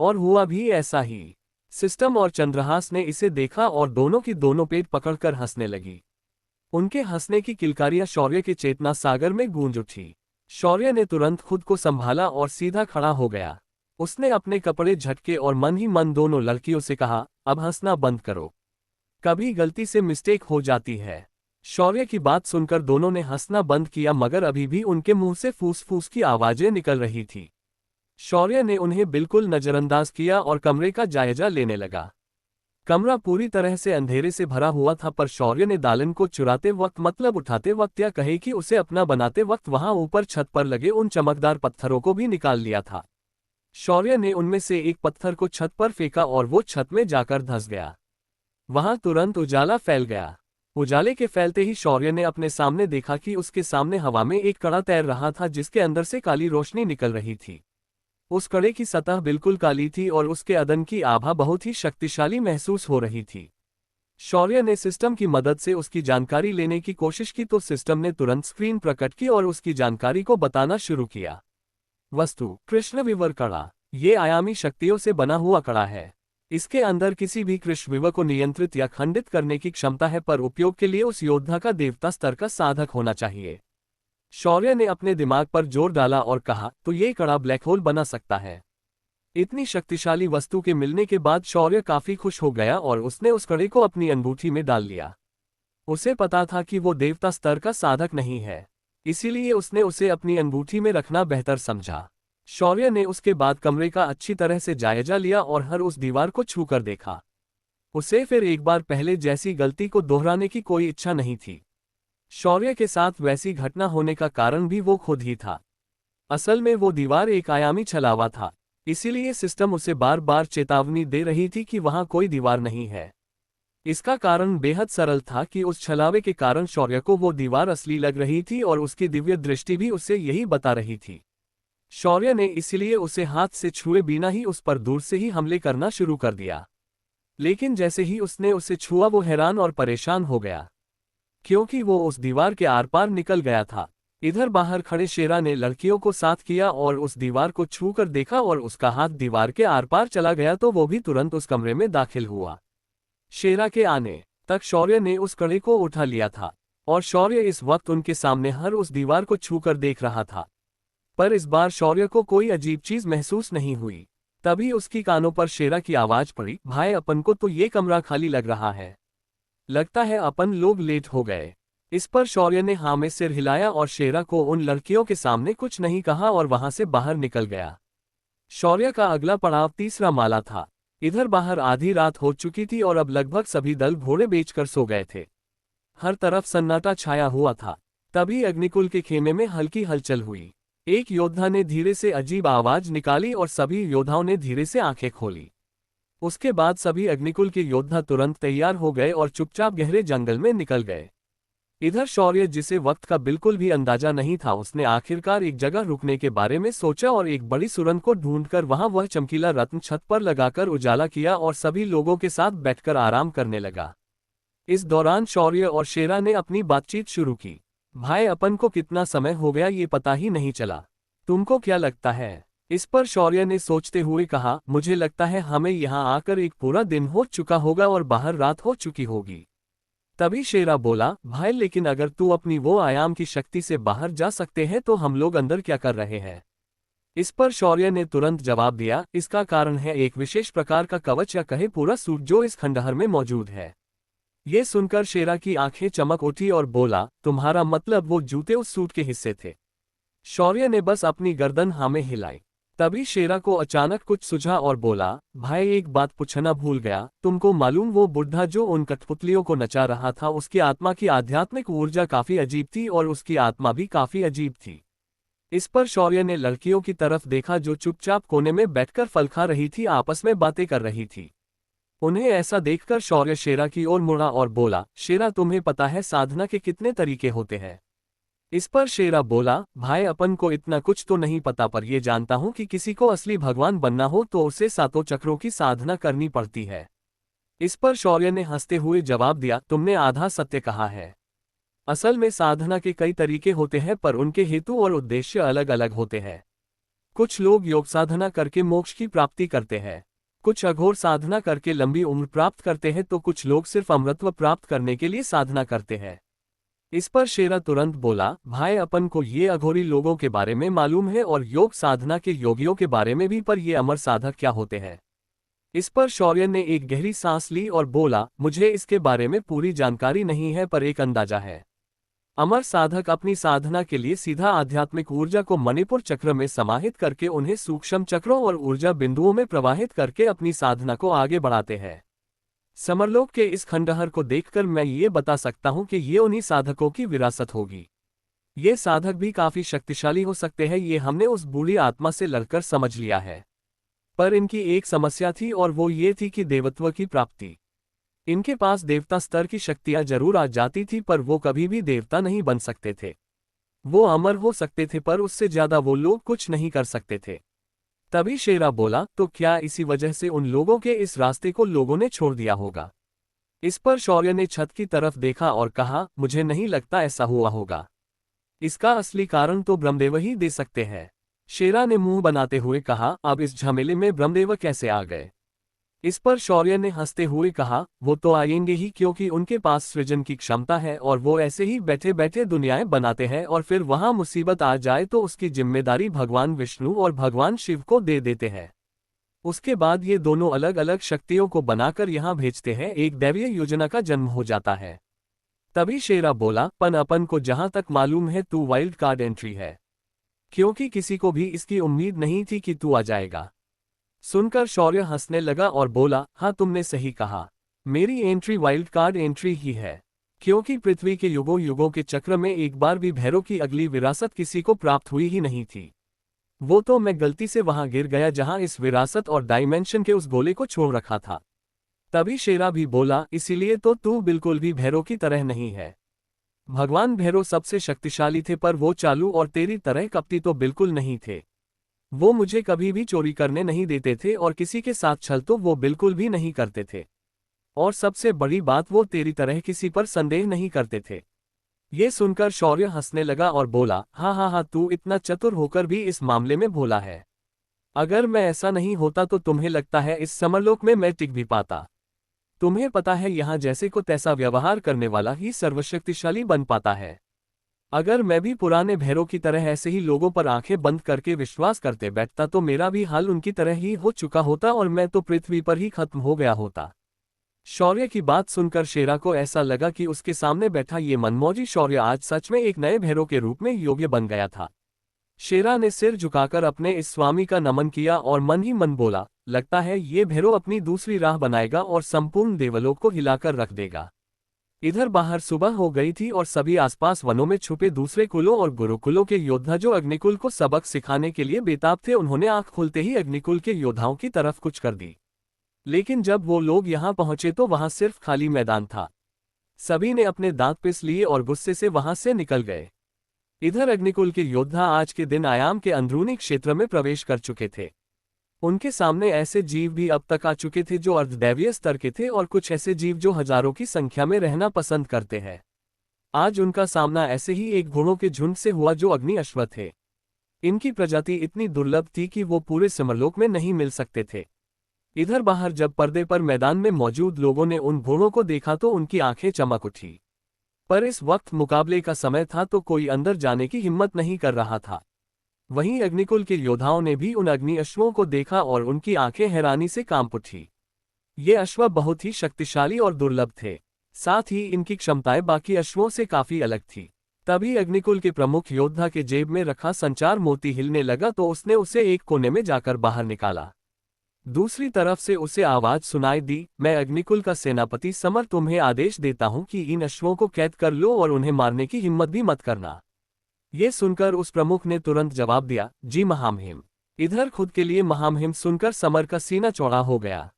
और हुआ भी ऐसा ही। सिस्टम और चंद्रहास ने इसे देखा और दोनों की दोनों पेट पकड़कर हंसने लगी। उनके हंसने की किलकारियां शौर्य के चेतना सागर में गूंज उठी। शौर्य ने तुरंत खुद को संभाला और सीधा खड़ा हो गया। उसने अपने कपड़े झटके और मन ही मन दोनों लड़कियों से कहा, अब हंसना बंद करो, कभी गलती से मिस्टेक हो जाती है। शौर्य की बात सुनकर दोनों ने हंसना बंद किया, मगर अभी भी उनके मुंह से फूस-फूस की आवाजें निकल रही थी। शौर्य ने उन्हें बिल्कुल नजरअंदाज किया और कमरे का जायजा लेने लगा। कमरा पूरी तरह से अंधेरे से भरा हुआ था, पर शौर्य ने दालन को चुराते वक्त, मतलब उठाते वक्त, या कहे कि उसे अपना बनाते वक्त, वहां ऊपर छत पर लगे उन चमकदार पत्थरों को भी निकाल लिया था। शौर्य ने उनमें से एक पत्थर को छत पर फेंका और वो छत में जाकर धंस गया। वहां तुरंत उजाला फैल गया। उजाले के फैलते ही शौर्य ने अपने सामने देखा कि उसके सामने हवा में एक कड़ा तैर रहा था, जिसके अंदर से काली रोशनी निकल रही थी। उस कड़े की सतह बिल्कुल काली थी और उसके अदन की आभा बहुत ही शक्तिशाली महसूस हो रही थी। शौर्य ने सिस्टम की मदद से उसकी जानकारी लेने की कोशिश की तो सिस्टम ने तुरंत स्क्रीन प्रकट की और उसकी जानकारी को बताना शुरू किया। वस्तु: कृष्णविवर कड़ा। ये आयामी शक्तियों से बना हुआ कड़ा है। इसके अंदर किसी भी कृष्णविवर को नियंत्रित या खंडित करने की क्षमता है, पर उपयोग के लिए उस योद्धा का देवता स्तर का साधक होना चाहिए। शौर्य ने अपने दिमाग पर जोर डाला और कहा, तो ये कड़ा ब्लैक होल बना सकता है। इतनी शक्तिशाली वस्तु के मिलने के बाद शौर्य काफी खुश हो गया और उसने उस कड़े को अपनी अंगूठी में डाल लिया। उसे पता था कि वो देवता स्तर का साधक नहीं है, इसीलिए उसने उसे अपनी अंगूठी में रखना बेहतर समझा। शौर्य ने उसके बाद कमरे का अच्छी तरह से जायजा लिया और हर उस दीवार को छूकर देखा। उसे फिर एक बार पहले जैसी गलती को दोहराने की कोई इच्छा नहीं थी। शौर्य के साथ वैसी घटना होने का कारण भी वो खुद ही था। असल में वो दीवार एक आयामी छलावा था, इसीलिए सिस्टम उसे बार बार चेतावनी दे रही थी कि वहां कोई दीवार नहीं है। इसका कारण बेहद सरल था कि उस छलावे के कारण शौर्य को वो दीवार असली लग रही थी और उसकी दिव्य दृष्टि भी उसे यही बता रही थी। शौर्य ने इसलिए उसे हाथ से छुए बिना ही उस पर दूर से ही हमले करना शुरू कर दिया। लेकिन जैसे ही उसने उसे छुआ वो हैरान और परेशान हो गया, क्योंकि वो उस दीवार के आर पार निकल गया था। इधर बाहर खड़े शेरा ने लड़कियों को साथ किया और उस दीवार को छूकर देखा और उसका हाथ दीवार के आर पार चला गया तो वो भी तुरंत उस कमरे में दाखिल हुआ। शेरा के आने तक शौर्य ने उस कड़े को उठा लिया था और शौर्य इस वक्त उनके सामने हर उस दीवार को छूकर देख रहा था। पर इस बार शौर्य को कोई अजीब चीज महसूस नहीं हुई। तभी उसकी कानों पर शेरा की आवाज पड़ी, भाई अपन को तो ये कमरा खाली लग रहा है, लगता है अपन लोग लेट हो गए। इस पर शौर्य ने हाँ में सिर हिलाया और शेरा को उन लड़कियों के सामने कुछ नहीं कहा और वहां से बाहर निकल गया। शौर्य का अगला पड़ाव तीसरा माला था। इधर बाहर आधी रात हो चुकी थी और अब लगभग सभी दल घोड़े बेचकर सो गए थे। हर तरफ सन्नाटा छाया हुआ था। तभी अग्निकुल के खेमे में हल्की हलचल हुई। एक योद्धा ने धीरे से अजीब आवाज निकाली और सभी योद्धाओं ने धीरे से आंखें खोली। उसके बाद सभी अग्निकुल के योद्धा तुरंत तैयार हो गए और चुपचाप गहरे जंगल में निकल गए। इधर शौर्य, जिसे वक्त का बिल्कुल भी अंदाजा नहीं था, उसने आखिरकार एक जगह रुकने के बारे में सोचा और एक बड़ी सुरंग को ढूंढकर वहां वह चमकीला रत्न छत पर लगाकर उजाला किया और सभी लोगों के साथ बैठकर आराम करने लगा। इस दौरान शौर्य और शेरा ने अपनी बातचीत शुरू की। भाई अपन को कितना समय हो गया ये पता ही नहीं चला, तुमको क्या लगता है? इस पर शौर्य ने सोचते हुए कहा, मुझे लगता है हमें यहाँ आकर एक पूरा दिन हो चुका होगा और बाहर रात हो चुकी होगी। तभी शेरा बोला, भाई लेकिन अगर तू अपनी वो आयाम की शक्ति से बाहर जा सकते हैं तो हम लोग अंदर क्या कर रहे हैं? इस पर शौर्य ने तुरंत जवाब दिया, इसका कारण है एक विशेष प्रकार का कवच या कहे पूरा सूट जो इस खंडहर में मौजूद है। ये सुनकर शेरा की आंखें चमक उठी और बोला, तुम्हारा मतलब वो जूते उस सूट के हिस्से थे? शौर्य ने बस अपनी गर्दन हाँ में हिलाई। तभी शेरा को अचानक कुछ सूझा और बोला, भाई एक बात पूछना भूल गया, तुमको मालूम वो बुढ़ा जो उन कठपुतलियों को नचा रहा था, उसकी आत्मा की आध्यात्मिक ऊर्जा काफी अजीब थी और उसकी आत्मा भी काफी अजीब थी। इस पर शौर्य ने लड़कियों की तरफ देखा जो चुपचाप कोने में बैठकर फल खा रही थी, आपस में बातें कर रही थी। उन्हें ऐसा देखकर शौर्य शेरा की ओर मुड़ा और बोला, शेरा तुम्हें पता है साधना के कितने तरीके होते हैं? इस पर शेरा बोला, भाई अपन को इतना कुछ तो नहीं पता, पर यह जानता हूं कि किसी को असली भगवान बनना हो तो उसे 7 चक्रों की साधना करनी पड़ती है। इस पर शौर्य ने हंसते हुए जवाब दिया, तुमने आधा सत्य कहा है। असल में साधना के कई तरीके होते हैं पर उनके हेतु और उद्देश्य अलग अलग होते हैं। कुछ लोग योग साधना करके मोक्ष की प्राप्ति करते हैं, कुछ अघोर साधना करके लंबी उम्र प्राप्त करते हैं, तो कुछ लोग सिर्फ अमृतत्व प्राप्त करने के लिए साधना करते हैं। इस पर शेरा तुरंत बोला, भाई अपन को ये अघोरी लोगों के बारे में मालूम है और योग साधना के योगियों के बारे में भी, पर ये अमर साधक क्या होते हैं? इस पर शौर्य ने एक गहरी सांस ली और बोला, मुझे इसके बारे में पूरी जानकारी नहीं है पर एक अंदाजा है। अमर साधक अपनी साधना के लिए सीधा आध्यात्मिक ऊर्जा को मणिपुर चक्र में समाहित करके उन्हें सूक्ष्म चक्रों और ऊर्जा बिंदुओं में प्रवाहित करके अपनी साधना को आगे बढ़ाते हैं। समरलोक के इस खंडहर को देखकर मैं ये बता सकता हूं कि ये उन्हीं साधकों की विरासत होगी। ये साधक भी काफी शक्तिशाली हो सकते हैं, ये हमने उस बूढ़ी आत्मा से लड़कर समझ लिया है। पर इनकी एक समस्या थी और वो ये थी कि देवत्व की प्राप्ति। इनके पास देवता स्तर की शक्तियां जरूर आ जाती थी पर वो कभी भी देवता नहीं बन सकते थे। वो अमर हो सकते थे पर उससे ज्यादा वो लोग कुछ नहीं कर सकते थे। तभी शेरा बोला, तो क्या इसी वजह से उन लोगों के इस रास्ते को लोगों ने छोड़ दिया होगा? इस पर शौर्य ने छत की तरफ देखा और कहा, मुझे नहीं लगता ऐसा हुआ होगा। इसका असली कारण तो ब्रह्मदेव ही दे सकते हैं। शेरा ने मुंह बनाते हुए कहा, अब इस झमेले में ब्रह्मदेव कैसे आ गए? इस पर शौर्य ने हंसते हुए कहा, वो तो आएंगे ही क्योंकि उनके पास सृजन की क्षमता है और वो ऐसे ही बैठे बैठे दुनियाएं बनाते हैं और फिर वहां मुसीबत आ जाए तो उसकी जिम्मेदारी भगवान विष्णु और भगवान शिव को दे देते हैं। उसके बाद ये दोनों अलग अलग शक्तियों को बनाकर यहाँ भेजते हैं, एक दैवीय योजना का जन्म हो जाता है। तभी शेरा बोला, अपन को जहां तक मालूम है तू वाइल्ड कार्ड एंट्री है, क्योंकि किसी को भी इसकी उम्मीद नहीं थी कि तू आ जाएगा। सुनकर शौर्य हंसने लगा और बोला, हाँ तुमने सही कहा, मेरी एंट्री वाइल्ड कार्ड एंट्री ही है, क्योंकि पृथ्वी के युगों युगों के चक्र में एक बार भी भैरव की अगली विरासत किसी को प्राप्त हुई ही नहीं थी। वो तो मैं गलती से वहां गिर गया जहां इस विरासत और डायमेंशन के उस गोले को छोड़ रखा था। तभी शेरा भी बोला, इसीलिए तो तू बिल्कुल भी भैरव की तरह नहीं है। भगवान भैरव सबसे शक्तिशाली थे पर वो चालू और तेरी तरह कपटी तो बिल्कुल नहीं थे। वो मुझे कभी भी चोरी करने नहीं देते थे और किसी के साथ छल तो वो बिल्कुल भी नहीं करते थे। और सबसे बड़ी बात, वो तेरी तरह किसी पर संदेह नहीं करते थे। ये सुनकर शौर्य हंसने लगा और बोला, हाँ हाँ हाँ, तू इतना चतुर होकर भी इस मामले में भोला है। अगर मैं ऐसा नहीं होता तो तुम्हें लगता है इस समरलोक में मैं टिक भी पाता? तुम्हें पता है यहाँ जैसे को तैसा व्यवहार करने वाला ही सर्वशक्तिशाली बन पाता है। अगर मैं भी पुराने भैरव की तरह ऐसे ही लोगों पर आंखें बंद करके विश्वास करते बैठता तो मेरा भी हाल उनकी तरह ही हो चुका होता और मैं तो पृथ्वी पर ही खत्म हो गया होता। शौर्य की बात सुनकर शेरा को ऐसा लगा कि उसके सामने बैठा ये मनमौजी शौर्य आज सच में एक नए भैरव के रूप में योग्य बन गया था। शेरा ने सिर झुकाकर अपने इस स्वामी का नमन किया और मन ही मन बोला, लगता है ये भैरव अपनी दूसरी राह बनाएगा और संपूर्ण देवलोक को हिलाकर रख देगा। इधर बाहर सुबह हो गई थी और सभी आसपास वनों में छुपे दूसरे कुलों और गुरुकुलों के योद्धा जो अग्निकुल को सबक सिखाने के लिए बेताब थे, उन्होंने आंख खुलते ही अग्निकुल के योद्धाओं की तरफ कुछ कर दी। लेकिन जब वो लोग यहां पहुंचे तो वहां सिर्फ खाली मैदान था। सभी ने अपने दांत पिस लिए और गुस्से से वहां से निकल गए। इधर अग्निकुल के योद्धा आज के दिन आयाम के अंदरूनी क्षेत्र में प्रवेश कर चुके थे। उनके सामने ऐसे जीव भी अब तक आ चुके थे जो अर्धदैवीय स्तर के थे और कुछ ऐसे जीव जो हजारों की संख्या में रहना पसंद करते हैं। आज उनका सामना ऐसे ही एक घोड़ों के झुंड से हुआ जो अग्नि अश्व थे। इनकी प्रजाति इतनी दुर्लभ थी कि वो पूरे समरलोक में नहीं मिल सकते थे। इधर बाहर जब पर्दे पर मैदान में मौजूद लोगों ने उन घोड़ों को देखा तो उनकी आंखें चमक उठी। पर इस वक्त मुकाबले का समय था तो कोई अंदर जाने की हिम्मत नहीं कर रहा था। वहीं अग्निकुल के योद्धाओं ने भी उन अग्नि अश्वों को देखा और उनकी आंखें हैरानी से कांप उठी। ये अश्व बहुत ही शक्तिशाली और दुर्लभ थे, साथ ही इनकी क्षमताएं बाकी अश्वों से काफी अलग थी। तभी अग्निकुल के प्रमुख योद्धा के जेब में रखा संचार मोती हिलने लगा तो उसने उसे एक कोने में जाकर बाहर निकाला। दूसरी तरफ से उसे आवाज सुनाई दी, मैं अग्निकुल का सेनापति समर तुम्हें आदेश देता हूं कि इन अश्वों को कैद कर लो और उन्हें मारने की हिम्मत भी मत करना। ये सुनकर उस प्रमुख ने तुरंत जवाब दिया, जी महामहिम। इधर खुद के लिए महामहिम सुनकर समर का सीना चौड़ा हो गया।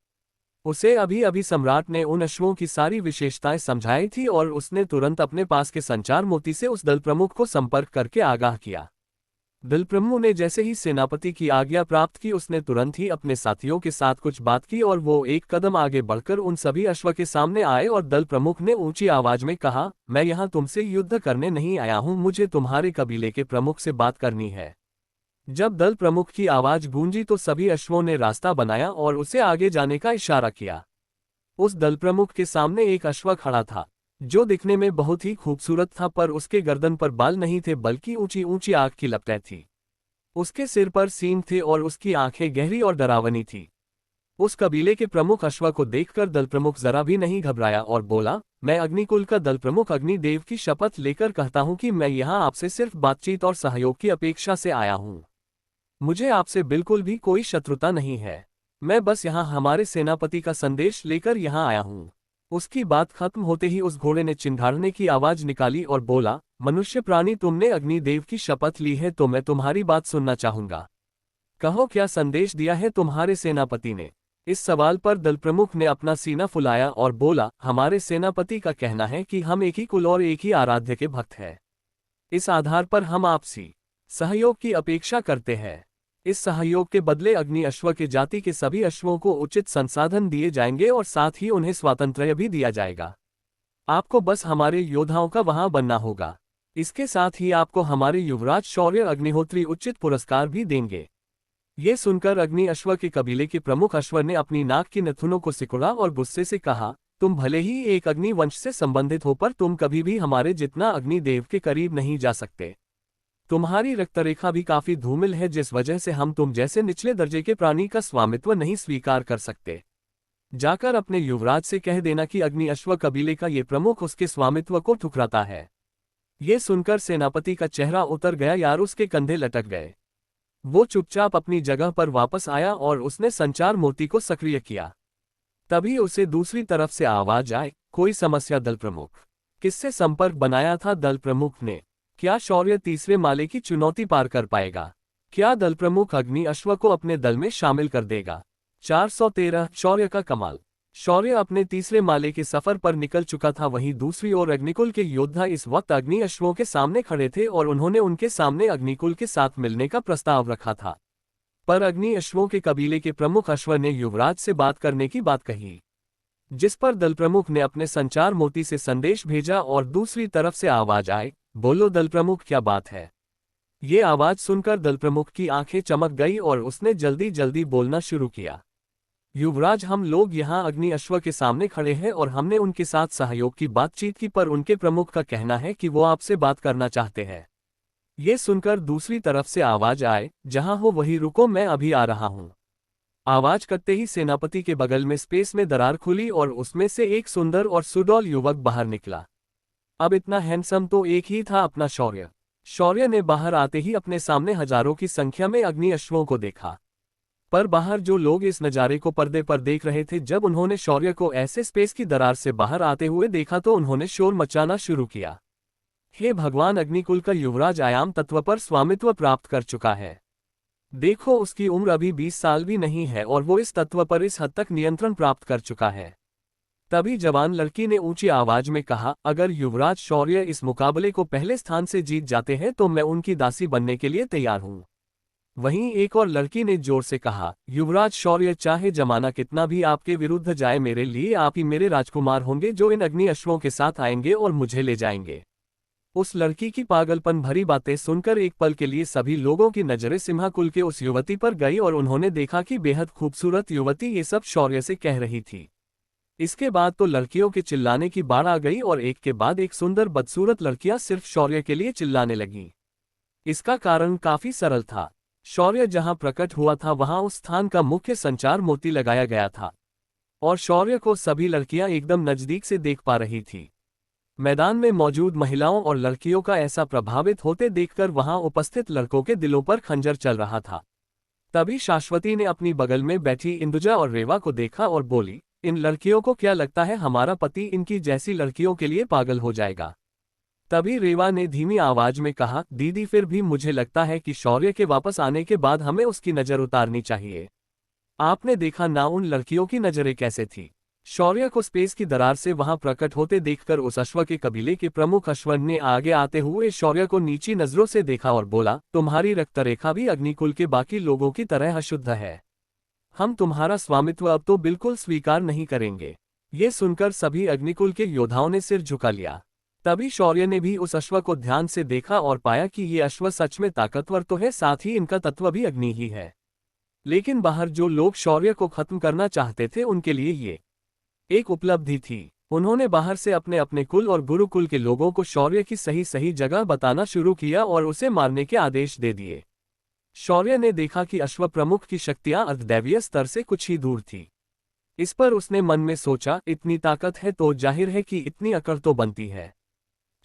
उसे अभी अभी सम्राट ने उन अश्वों की सारी विशेषताएं समझाई थी और उसने तुरंत अपने पास के संचार मोती से उस दल प्रमुख को संपर्क करके आगाह किया। दल प्रमुख ने जैसे ही सेनापति की आज्ञा प्राप्त की उसने तुरंत ही अपने साथियों के साथ कुछ बात की और वो एक कदम आगे बढ़कर उन सभी अश्व के सामने आए और दल प्रमुख ने ऊंची आवाज में कहा, मैं यहाँ तुमसे युद्ध करने नहीं आया हूँ, मुझे तुम्हारे कबीले के प्रमुख से बात करनी है। जब दल प्रमुख की आवाज गूंजी तो सभी अश्वों ने रास्ता बनाया और उसे आगे जाने का इशारा किया। उस दल प्रमुख के सामने एक अश्व खड़ा था जो दिखने में बहुत ही खूबसूरत था, पर उसके गर्दन पर बाल नहीं थे बल्कि ऊंची ऊंची आंख की लपटें थी। उसके सिर पर सींग थे और उसकी आंखें गहरी और डरावनी थी। उस कबीले के प्रमुख अश्व को देखकर दल प्रमुख जरा भी नहीं घबराया और बोला, मैं अग्निकुल का दल प्रमुख अग्निदेव की शपथ लेकर कहता हूं कि मैं यहाँ आपसे सिर्फ बातचीत और सहयोग की अपेक्षा से आया हूं। मुझे आपसे बिल्कुल भी कोई शत्रुता नहीं है। मैं बस यहाँ हमारे सेनापति का संदेश लेकर यहाँ आया हूँ। उसकी बात खत्म होते ही उस घोड़े ने चिंघाड़ने की आवाज निकाली और बोला, मनुष्य प्राणी, तुमने अग्निदेव की शपथ ली है तो मैं तुम्हारी बात सुनना चाहूंगा। कहो, क्या संदेश दिया है तुम्हारे सेनापति ने? इस सवाल पर दल प्रमुख ने अपना सीना फुलाया और बोला, हमारे सेनापति का कहना है कि हम एक ही कुल और एक ही आराध्य के भक्त हैं। इस आधार पर हम आपसी सहयोग की अपेक्षा करते हैं। इस सहयोग के बदले अग्नि अश्व के जाति के सभी अश्वों को उचित संसाधन दिए जाएंगे और साथ ही उन्हें स्वातंत्र्य भी दिया जाएगा। आपको बस हमारे योद्धाओं का वहां बनना होगा। इसके साथ ही आपको हमारे युवराज शौर्य अग्निहोत्री उचित पुरस्कार भी देंगे। ये सुनकर अग्नि अश्व के कबीले के प्रमुख अश्व ने अपनी नाक की नथुनों को सिकुड़ा और गुस्से से कहा, तुम भले ही एक अग्नि वंश से संबंधित हो पर तुम कभी भी हमारे जितना अग्निदेव के करीब नहीं जा सकते। तुम्हारी रक्तरेखा भी काफी धूमिल है, जिस वजह से हम तुम जैसे निचले दर्जे के प्राणी का स्वामित्व नहीं स्वीकार कर सकते। जाकर अपने युवराज से कह देना कि अग्नि अश्व कबीले का ये प्रमुख उसके स्वामित्व को ठुकराता है। ये सुनकर सेनापति का चेहरा उतर गया, यार उसके कंधे लटक गए। वो चुपचाप अपनी जगह पर वापस आया और उसने संचार मूर्ति को सक्रिय किया। तभी उसे दूसरी तरफ से आवाज आई, कोई समस्या दल प्रमुख? किससे संपर्क बनाया था दल प्रमुख ने? क्या शौर्य तीसरे माले की चुनौती पार कर पाएगा? क्या दल प्रमुख अग्नि अश्व को अपने दल में शामिल कर देगा? 413 शौर्य का कमाल। शौर्य अपने तीसरे माले के सफर पर निकल चुका था। वहीं दूसरी ओर अग्निकुल के योद्धा इस वक्त अग्नि अश्वों के सामने खड़े थे और उन्होंने उनके सामने अग्निकुल के साथ मिलने का प्रस्ताव रखा था। पर अग्नि अश्वों के कबीले के प्रमुख अश्व ने युवराज से बात करने की बात कही, जिस पर दल प्रमुख ने अपने संचार मोती से संदेश भेजा और दूसरी तरफ से आवाज आई, बोलो दल प्रमुख, क्या बात है? ये आवाज सुनकर दल प्रमुख की आंखें चमक गई और उसने जल्दी जल्दी बोलना शुरू किया। युवराज, हम लोग यहाँ अग्नि अश्व के सामने खड़े हैं और हमने उनके साथ सहयोग की बातचीत की, पर उनके प्रमुख का कहना है कि वो आपसे बात करना चाहते हैं। ये सुनकर दूसरी तरफ से आवाज आए, जहां हो वहीं रुको, मैं अभी आ रहा हूं। आवाज करते ही सेनापति के बगल में स्पेस में दरार खुली और उसमें से एक सुंदर और सुडौल युवक बाहर निकला। अब इतना हैंडसम तो एक ही था, अपना शौर्य। शौर्य ने बाहर आते ही अपने सामने हजारों की संख्या में अग्नि अश्वों को देखा। पर बाहर जो लोग इस नज़ारे को पर्दे पर देख रहे थे, जब उन्होंने शौर्य को ऐसे स्पेस की दरार से बाहर आते हुए देखा तो उन्होंने शोर मचाना शुरू किया। हे भगवान, अग्निकुल का युवराज आयाम तत्व पर स्वामित्व प्राप्त कर चुका है। देखो, उसकी उम्र अभी 20 साल भी नहीं है और वो इस तत्व पर इस हद तक नियंत्रण प्राप्त कर चुका है। तभी जवान लड़की ने ऊंची आवाज में कहा, अगर युवराज शौर्य इस मुकाबले को पहले स्थान से जीत जाते हैं तो मैं उनकी दासी बनने के लिए तैयार हूं। वहीं एक और लड़की ने जोर से कहा, युवराज शौर्य, चाहे जमाना कितना भी आपके विरुद्ध जाए, मेरे लिए आप ही मेरे राजकुमार होंगे जो इन अग्नि अश्वों के साथ आएंगे और मुझे ले जाएंगे। उस लड़की की पागलपन भरी बातें सुनकर एक पल के लिए सभी लोगों की नजरें सिम्हाकुल के उस युवती पर गई और उन्होंने देखा कि बेहद खूबसूरत युवती ये सब शौर्य से कह रही थी। इसके बाद तो लड़कियों के चिल्लाने की बाढ़ आ गई और एक के बाद एक सुंदर बदसूरत लड़कियां सिर्फ शौर्य के लिए चिल्लाने लगीं। इसका कारण काफी सरल था। शौर्य जहां प्रकट हुआ था वहां उस स्थान का मुख्य संचार मोती लगाया गया था और शौर्य को सभी लड़कियां एकदम नजदीक से देख पा रही थी। मैदान में मौजूद महिलाओं और लड़कियों का ऐसा प्रभावित होते देखकर वहां उपस्थित लड़कों के दिलों पर खंजर चल रहा था। तभी शाश्वती ने अपनी बगल में बैठी इंदुजा और रेवा को देखा और बोली, इन लड़कियों को क्या लगता है हमारा पति इनकी जैसी लड़कियों के लिए पागल हो जाएगा? तभी रेवा ने धीमी आवाज में कहा, दीदी, फिर भी मुझे लगता है कि शौर्य के वापस आने के बाद हमें उसकी नजर उतारनी चाहिए। आपने देखा ना उन लड़कियों की नजरें कैसे थी। शौर्य को स्पेस की दरार से वहां प्रकट होते देखकर उस अश्व के कबीले के प्रमुख अश्वन ने आगे आते हुए शौर्य को नीची नजरों से देखा और बोला, तुम्हारी रक्तरेखा भी अग्निकुल के बाकी लोगों की तरह अशुद्ध है। हम तुम्हारा स्वामित्व अब तो बिल्कुल स्वीकार नहीं करेंगे। ये सुनकर सभी अग्निकुल के योद्धाओं ने सिर झुका लिया। तभी शौर्य ने भी उस अश्व को ध्यान से देखा और पाया कि ये अश्व सच में ताकतवर तो है, साथ ही इनका तत्व भी अग्नि ही है। लेकिन बाहर जो लोग शौर्य को खत्म करना चाहते थे उनके लिए ये एक उपलब्धि थी। उन्होंने बाहर से अपने अपने कुल और गुरुकुल के लोगों को शौर्य की सही सही जगह बताना शुरू किया और उसे मारने के आदेश दे दिए। शौर्य ने देखा कि अश्व प्रमुख की शक्तियां अर्धदैवीय स्तर से कुछ ही दूर थी। इस पर उसने मन में सोचा, इतनी ताकत है तो जाहिर है कि इतनी अकड़ तो बनती है।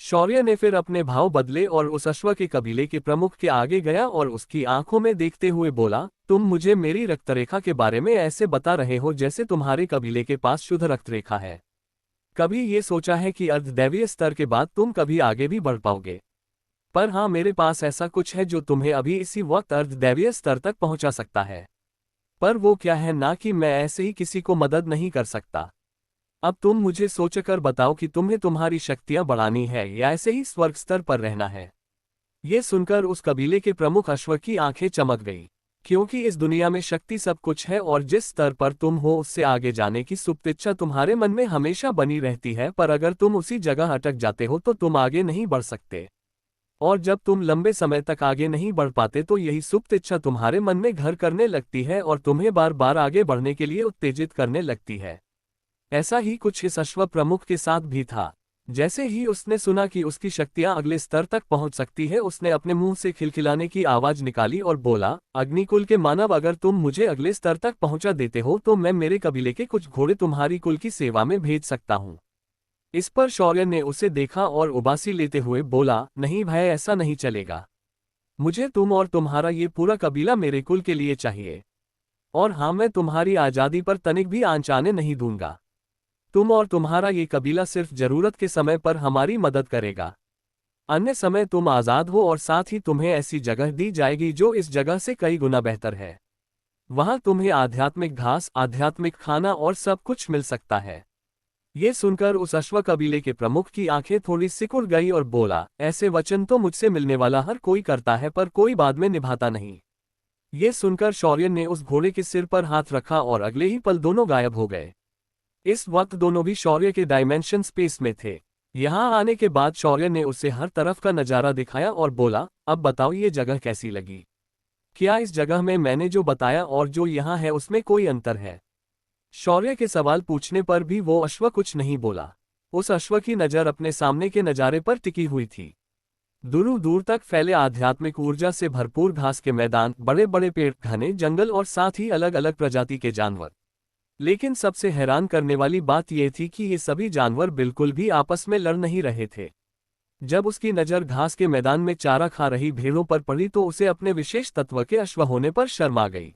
शौर्य ने फिर अपने भाव बदले और उस अश्व के कबीले के प्रमुख के आगे गया और उसकी आंखों में देखते हुए बोला, तुम मुझे मेरी रक्तरेखा के बारे में ऐसे बता रहे हो जैसे तुम्हारे कबीले के पास शुद्ध रक्तरेखा है। कभी ये सोचा है कि अर्धदैवीय स्तर के बाद तुम कभी आगे भी बढ़ पाओगे? पर हाँ, मेरे पास ऐसा कुछ है जो तुम्हें अभी इसी वक्त अर्धदैवीय स्तर तक पहुंचा सकता है। पर वो क्या है ना कि मैं ऐसे ही किसी को मदद नहीं कर सकता। अब तुम मुझे सोचकर बताओ कि तुम्हें तुम्हारी शक्तियां बढ़ानी है या ऐसे ही स्वर्ग स्तर पर रहना है। ये सुनकर उस कबीले के प्रमुख अश्व की आंखें चमक गई, क्योंकि इस दुनिया में शक्ति सब कुछ है और जिस स्तर पर तुम हो उससे आगे जाने की सुप्त इच्छा तुम्हारे मन में हमेशा बनी रहती है, पर अगर तुम उसी जगह अटक जाते हो तो तुम आगे नहीं बढ़ सकते। और जब तुम लंबे समय तक आगे नहीं बढ़ पाते तो यही सुप्त इच्छा तुम्हारे मन में घर करने लगती है और तुम्हें बार बार आगे बढ़ने के लिए उत्तेजित करने लगती है। ऐसा ही कुछ इस अश्व प्रमुख के साथ भी था। जैसे ही उसने सुना कि उसकी शक्तियां अगले स्तर तक पहुंच सकती है, उसने अपने मुंह से खिलखिलाने की आवाज निकाली और बोला, अग्निकुल के मानव, अगर तुम मुझे अगले स्तर तक पहुंचा देते हो तो मैं मेरे कबीले के कुछ घोड़े तुम्हारी कुल की सेवा में भेज सकता हूं। इस पर शौर्य ने उसे देखा और उबासी लेते हुए बोला, नहीं भाई, ऐसा नहीं चलेगा। मुझे तुम और तुम्हारा ये पूरा कबीला मेरे कुल के लिए चाहिए। और हाँ, मैं तुम्हारी आज़ादी पर तनिक भी आंच आने नहीं दूंगा। तुम और तुम्हारा ये कबीला सिर्फ जरूरत के समय पर हमारी मदद करेगा। अन्य समय तुम आज़ाद हो और साथ ही तुम्हें ऐसी जगह दी जाएगी जो इस जगह से कई गुना बेहतर है। वहां तुम्हें आध्यात्मिक घास, आध्यात्मिक खाना और सब कुछ मिल सकता है। ये सुनकर उस अश्व कबीले के प्रमुख की आंखें थोड़ी सिकुड़ गई और बोला, ऐसे वचन तो मुझसे मिलने वाला हर कोई करता है पर कोई बाद में निभाता नहीं। ये सुनकर शौर्य ने उस घोड़े के सिर पर हाथ रखा और अगले ही पल दोनों गायब हो गए। इस वक्त दोनों भी शौर्य के डायमेंशन स्पेस में थे। यहां आने के बाद शौर्य ने उसे हर तरफ का नजारा दिखाया और बोला, अब बताओ ये जगह कैसी लगी? क्या इस जगह में मैंने जो बताया और जो यहाँ है उसमें कोई अंतर है? शौर्य के सवाल पूछने पर भी वो अश्व कुछ नहीं बोला। उस अश्व की नज़र अपने सामने के नज़ारे पर टिकी हुई थी। दूर दूर तक फैले आध्यात्मिक ऊर्जा से भरपूर घास के मैदान, बड़े बड़े पेड़, घने जंगल और साथ ही अलग अलग प्रजाति के जानवर। लेकिन सबसे हैरान करने वाली बात यह थी कि ये सभी जानवर बिल्कुल भी आपस में लड़ नहीं रहे थे। जब उसकी नज़र घास के मैदान में चारा खा रही भेड़ों पर पड़ी तो उसे अपने विशेष तत्व के अश्व होने पर शर्म आ गई।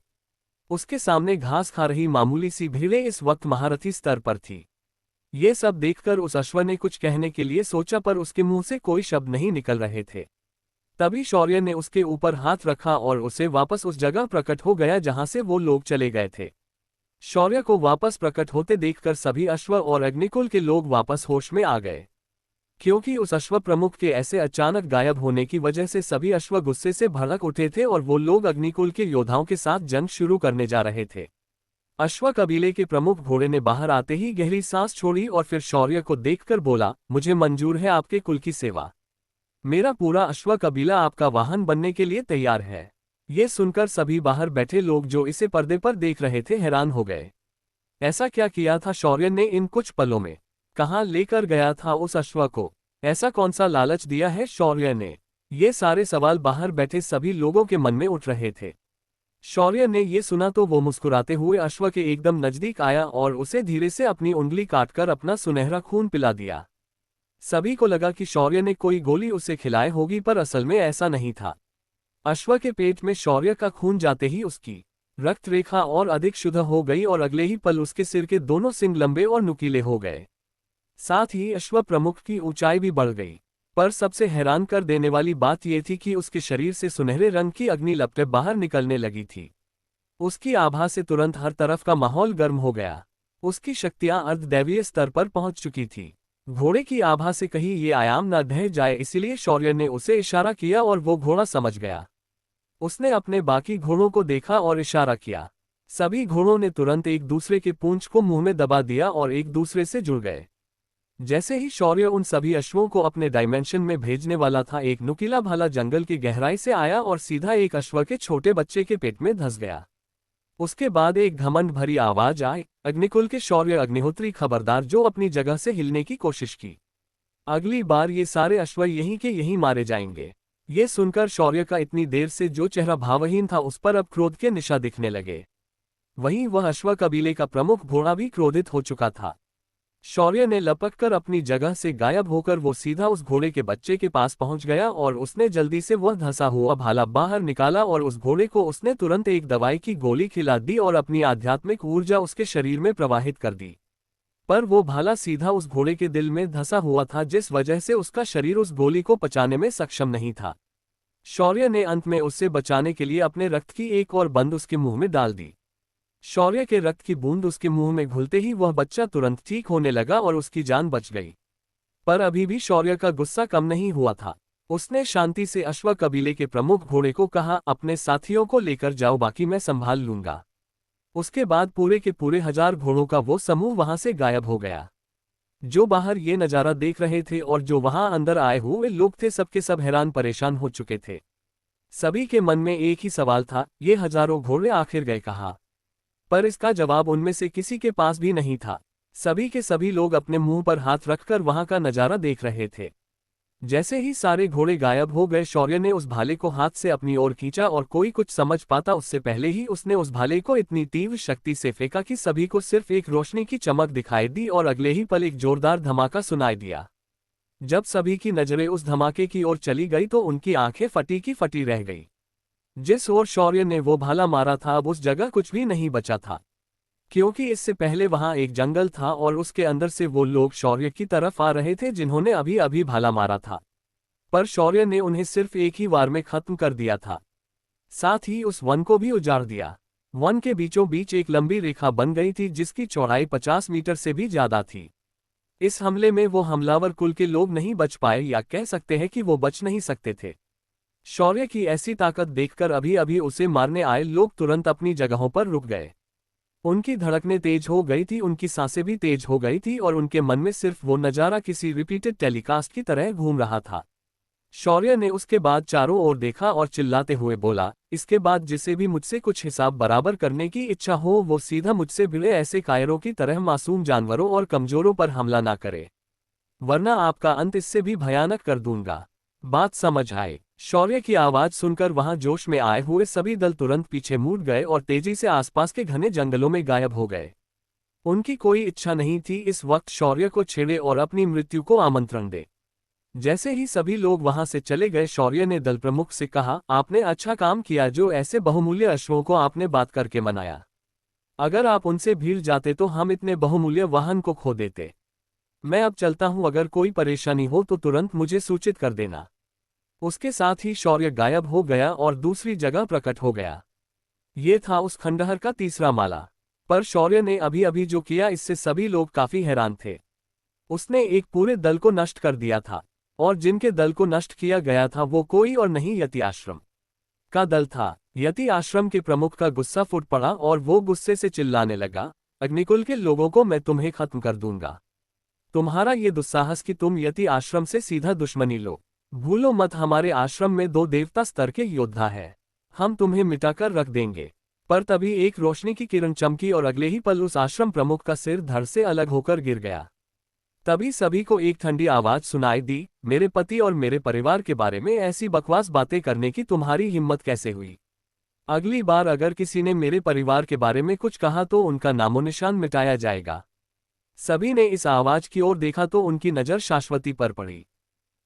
उसके सामने घास खा रही मामूली सी भेड़ें इस वक्त महारथी स्तर पर थी। ये सब देखकर उस अश्व ने कुछ कहने के लिए सोचा पर उसके मुंह से कोई शब्द नहीं निकल रहे थे। तभी शौर्य ने उसके ऊपर हाथ रखा और उसे वापस उस जगह प्रकट हो गया जहां से वो लोग चले गए थे। शौर्य को वापस प्रकट होते देखकर सभी अश्व और अग्निकुल के लोग वापस होश में आ गए, क्योंकि उस अश्व प्रमुख के ऐसे अचानक गायब होने की वजह से सभी अश्व गुस्से से भड़क उठे थे और वो लोग अग्निकुल के योद्धाओं के साथ जंग शुरू करने जा रहे थे। अश्व कबीले के प्रमुख घोड़े ने बाहर आते ही गहरी सांस छोड़ी और फिर शौर्य को देखकर बोला, मुझे मंजूर है आपके कुल की सेवा। मेरा पूरा अश्व कबीला आपका वाहन बनने के लिए तैयार है। ये सुनकर सभी बाहर बैठे लोग जो इसे पर्दे पर देख रहे थे हैरान हो गए। ऐसा क्या किया था शौर्य ने इन कुछ पलों में? कहाँ लेकर गया था उस अश्व को? ऐसा कौन सा लालच दिया है शौर्य ने? ये सारे सवाल बाहर बैठे सभी लोगों के मन में उठ रहे थे। शौर्य ने ये सुना तो वो मुस्कुराते हुए अश्व के एकदम नजदीक आया और उसे धीरे से अपनी उंगली काटकर अपना सुनहरा खून पिला दिया। सभी को लगा कि शौर्य ने कोई गोली उसे खिलाई होगी, पर असल में ऐसा नहीं था। अश्व के पेट में शौर्य का खून जाते ही उसकी रक्त रेखा और अधिक शुद्ध हो गई और अगले ही पल उसके सिर के दोनों सिंग लंबे और नुकीले हो गए। साथ ही अश्व प्रमुख की ऊंचाई भी बढ़ गई। पर सबसे हैरान कर देने वाली बात यह थी कि उसके शरीर से सुनहरे रंग की अग्नि लपटें बाहर निकलने लगी थी। उसकी आभा से तुरंत हर तरफ का माहौल गर्म हो गया। उसकी शक्तियां अर्धदैवीय स्तर पर पहुंच चुकी थी। घोड़े की आभा से कहीं ये आयाम न ढह जाए, इसलिए शौर्य ने उसे इशारा किया और वो घोड़ा समझ गया। उसने अपने बाकी घोड़ों को देखा और इशारा किया। सभी घोड़ों ने तुरंत एक दूसरे के पूंछ को मुंह में दबा दिया और एक दूसरे से जुड़ गए। जैसे ही शौर्य उन सभी अश्वों को अपने डायमेंशन में भेजने वाला था, एक नुकीला भाला जंगल की गहराई से आया और सीधा एक अश्व के छोटे बच्चे के पेट में धंस गया। उसके बाद एक घमंड भरी आवाज आई, अग्निकुल के शौर्य अग्निहोत्री खबरदार, जो अपनी जगह से हिलने की कोशिश की। अगली बार ये सारे अश्व यहीं के यहीं मारे जाएंगे। ये सुनकर शौर्य का इतनी देर से जो चेहरा भावहीन था उस पर अब क्रोध के निशा दिखने लगे। वहीं वह अश्व कबीले का प्रमुख घोड़ा भी क्रोधित हो चुका था। शौर्य ने लपककर अपनी जगह से गायब होकर वो सीधा उस घोड़े के बच्चे के पास पहुंच गया और उसने जल्दी से वह धंसा हुआ भाला बाहर निकाला और उस घोड़े को उसने तुरंत एक दवाई की गोली खिला दी और अपनी आध्यात्मिक ऊर्जा उसके शरीर में प्रवाहित कर दी। पर वो भाला सीधा उस घोड़े के दिल में धंसा हुआ था, जिस वजह से उसका शरीर उस गोली को पचाने में सक्षम नहीं था। शौर्य ने अंत में उससे बचाने के लिए अपने रक्त की एक और बूंद उसके मुंह में डाल दी। शौर्य के रक्त की बूंद उसके मुंह में घुलते ही वह बच्चा तुरंत ठीक होने लगा और उसकी जान बच गई। पर अभी भी शौर्य का गुस्सा कम नहीं हुआ था। उसने शांति से अश्व कबीले के प्रमुख घोड़े को कहा, अपने साथियों को लेकर जाओ, बाकी मैं संभाल लूंगा। उसके बाद पूरे के पूरे 1000 घोड़ों का वो समूह वहां से गायब हो गया। जो बाहर ये नजारा देख रहे थे और जो वहां अंदर आए हुए लोग थे, सबके सब हैरान परेशान हो चुके थे। सभी के मन में एक ही सवाल था, ये हजारों घोड़े आखिर गए कहाँ? पर इसका जवाब उनमें से किसी के पास भी नहीं था। सभी के सभी लोग अपने मुंह पर हाथ रखकर वहां का नजारा देख रहे थे। जैसे ही सारे घोड़े गायब हो गए, शौर्य ने उस भाले को हाथ से अपनी ओर खींचा और कोई कुछ समझ पाता उससे पहले ही उसने उस भाले को इतनी तीव्र शक्ति से फेंका कि सभी को सिर्फ एक रोशनी की चमक दिखाई दी और अगले ही पल एक जोरदार धमाका सुनाई दिया। जब सभी की नजरें उस धमाके की ओर चली गई तो उनकी आंखें फटी की फटी रह गई। जिस ओर शौर्य ने वो भाला मारा था, अब उस जगह कुछ भी नहीं बचा था, क्योंकि इससे पहले वहां एक जंगल था और उसके अंदर से वो लोग शौर्य की तरफ आ रहे थे जिन्होंने अभी अभी भाला मारा था। पर शौर्य ने उन्हें सिर्फ एक ही वार में खत्म कर दिया था, साथ ही उस वन को भी उजाड़ दिया। वन के बीचों बीच एक लंबी रेखा बन गई थी जिसकी चौड़ाई 50 मीटर से भी ज्यादा थी। इस हमले में वो हमलावर कुल के लोग नहीं बच पाए, या कह सकते हैं कि वो बच नहीं सकते थे। शौर्य की ऐसी ताकत देखकर अभी अभी उसे मारने आए लोग तुरंत अपनी जगहों पर रुक गए। उनकी धड़कनें तेज हो गई थी, उनकी सांसें भी तेज हो गई थी और उनके मन में सिर्फ वो नज़ारा किसी रिपीटेड टेलीकास्ट की तरह घूम रहा था। शौर्य ने उसके बाद चारों ओर देखा और चिल्लाते हुए बोला, इसके बाद जिसे भी मुझसे कुछ हिसाब बराबर करने की इच्छा हो वो सीधा मुझसे भिड़े ऐसे कायरों की तरह मासूम जानवरों और कमजोरों पर हमला ना करे, वरना आपका अंत इससे भी भयानक कर दूंगा। बात समझ आए? शौर्य की आवाज सुनकर वहां जोश में आए हुए सभी दल तुरंत पीछे मुड़ गए और तेजी से आसपास के घने जंगलों में गायब हो गए। उनकी कोई इच्छा नहीं थी इस वक्त शौर्य को छेड़े और अपनी मृत्यु को आमंत्रण दे। जैसे ही सभी लोग वहां से चले गए, शौर्य ने दल प्रमुख से कहा, आपने अच्छा काम किया जो ऐसे बहुमूल्य अश्वों को आपने बात करके मनाया। अगर आप उनसे भीड़ जाते तो हम इतने बहुमूल्य वाहन को खो देते। मैं अब चलता हूं, अगर कोई परेशानी हो तो तुरंत मुझे सूचित कर देना। उसके साथ ही शौर्य गायब हो गया और दूसरी जगह प्रकट हो गया। ये था उस खंडहर का तीसरा माला। पर शौर्य ने अभी अभी जो किया इससे सभी लोग काफी हैरान थे। उसने एक पूरे दल को नष्ट कर दिया था, और जिनके दल को नष्ट किया गया था वो कोई और नहीं यति आश्रम का दल था। यति आश्रम के प्रमुख का गुस्सा फूट पड़ा और वो गुस्से से चिल्लाने लगा, अग्निकुल के लोगों को मैं तुम्हें खत्म कर दूंगा। तुम्हारा ये दुस्साहस कि तुम यति आश्रम से सीधा दुश्मनी लो। भूलो मत, हमारे आश्रम में 2 देवता स्तर के योद्धा है, हम तुम्हें मिटाकर रख देंगे। पर तभी एक रोशनी की किरण चमकी और अगले ही पल उस आश्रम प्रमुख का सिर धड़ से अलग होकर गिर गया। तभी सभी को एक ठंडी आवाज सुनाई दी, मेरे पति और मेरे परिवार के बारे में ऐसी बकवास बातें करने की तुम्हारी हिम्मत कैसे हुई? अगली बार अगर किसी ने मेरे परिवार के बारे में कुछ कहा तो उनका नामोनिशान मिटाया जाएगा। सभी ने इस आवाज की ओर देखा तो उनकी नजर शाश्वती पर पड़ी।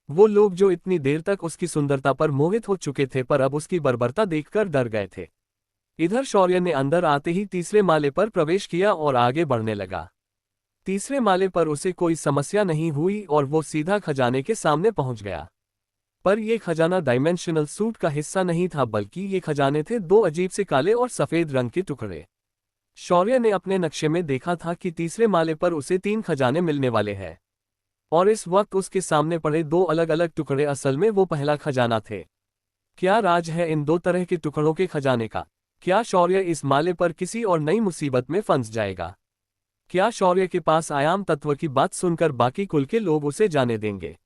वो लोग जो इतनी देर तक उसकी सुंदरता पर मोहित हो चुके थे पर अब उसकी बर्बरता देखकर डर गए थे। इधर शौर्य ने अंदर आते ही तीसरे माले पर प्रवेश किया और आगे बढ़ने लगा। तीसरे माले पर उसे कोई समस्या नहीं हुई और वो सीधा खजाने के सामने पहुंच गया। पर यह खजाना डायमेंशनल सूट का हिस्सा नहीं था, बल्कि ये खजाने थे 2 अजीब से काले और सफेद रंग के टुकड़े। शौर्य ने अपने नक्शे में देखा था कि तीसरे माले पर उसे 3 खजाने मिलने वाले हैं, और इस वक्त उसके सामने पड़े 2 अलग अलग टुकड़े असल में वो पहला खजाना थे। क्या राज है इन 2 तरह के टुकड़ों के खजाने का? क्या शौर्य इस माले पर किसी और नई मुसीबत में फंस जाएगा? क्या शौर्य के पास आयाम तत्व की बात सुनकर बाकी कुल के लोग उसे जाने देंगे?